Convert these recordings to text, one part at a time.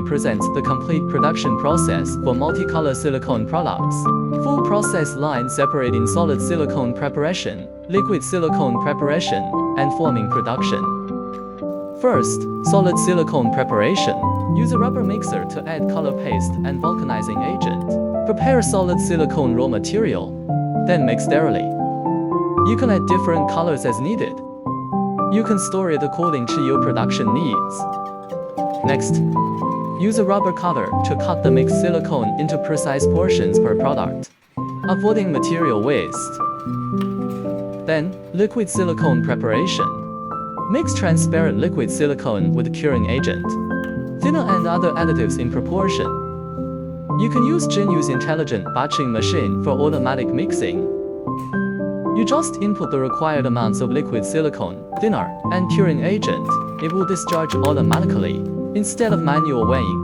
represents the complete production process for multicolor silicone products. Full process line separating solid silicone preparation, liquid silicone preparation, and forming production. First, solid silicone preparation. Use a rubber mixer to add color paste and vulcanizing agent. Prepare solid silicone raw material. Then mix thoroughly. You can add different colors as needed. You can store it according to your production needs. Next, use a rubber cutter to cut the mixed silicone into precise portions per product, avoiding material waste. Then, liquid silicone preparation. Mix transparent liquid silicone with curing agent, thinner and other additives in proportion. You can use Genu's intelligent batching machine for automatic mixing. You just input the required amounts of liquid silicone, thinner, and curing agent. It will discharge automatically, instead of manual weighing.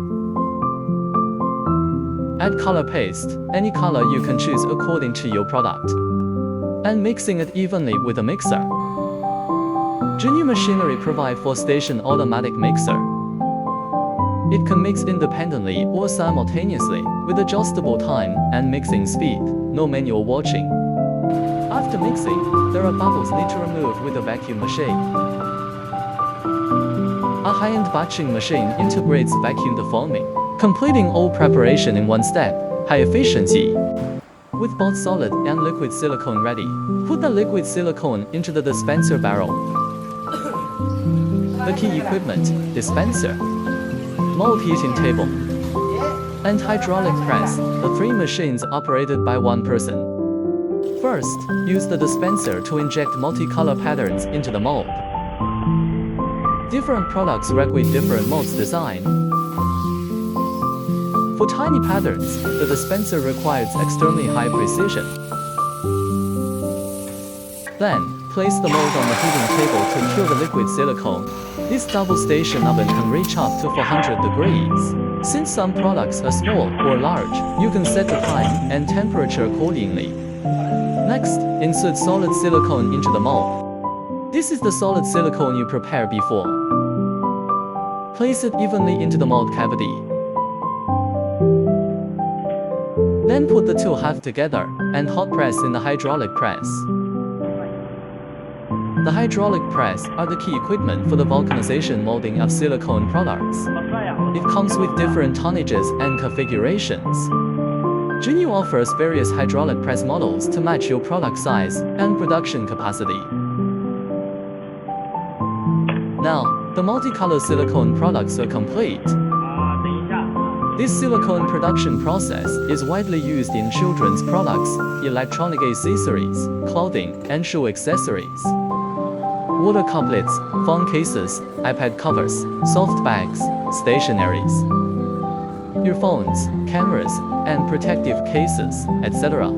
Add color paste, any color you can choose according to your product, and mixing it evenly with a mixer. Genu machinery provide for station automatic mixer. It can mix independently or simultaneously, with adjustable time and mixing speed, no manual watching. After mixing, there are bubbles need to remove with a vacuum machine. A high-end batching machine integrates vacuum defoaming, completing all preparation in one step, high efficiency. With both solid and liquid silicone ready, put the liquid silicone into the dispenser barrel. The key equipment, dispenser, mold heating table, and hydraulic press, the three machines operated by one person. First, use the dispenser to inject multicolor patterns into the mold. Different products require different molds design. For tiny patterns, the dispenser requires extremely high precision. Then, place the mold on the heating table to cure the liquid silicone. This double-station oven can reach up to 400 degrees. Since some products are small or large, you can set the time and temperature accordingly. Next, insert solid silicone into the mold. This is the solid silicone you prepared before. Place it evenly into the mold cavity. Then put the two halves together and hot press in the hydraulic press. The hydraulic press are the key equipment for the vulcanization molding of silicone products. It comes with different tonnages and configurations. Genu offers various hydraulic press models to match your product size and production capacity. Now, the multicolor silicone products are complete. This silicone production process is widely used in children's products, electronic accessories, clothing, and shoe accessories, water couplets, phone cases, iPad covers, soft bags, stationaries, earphones, cameras, and protective cases, etc.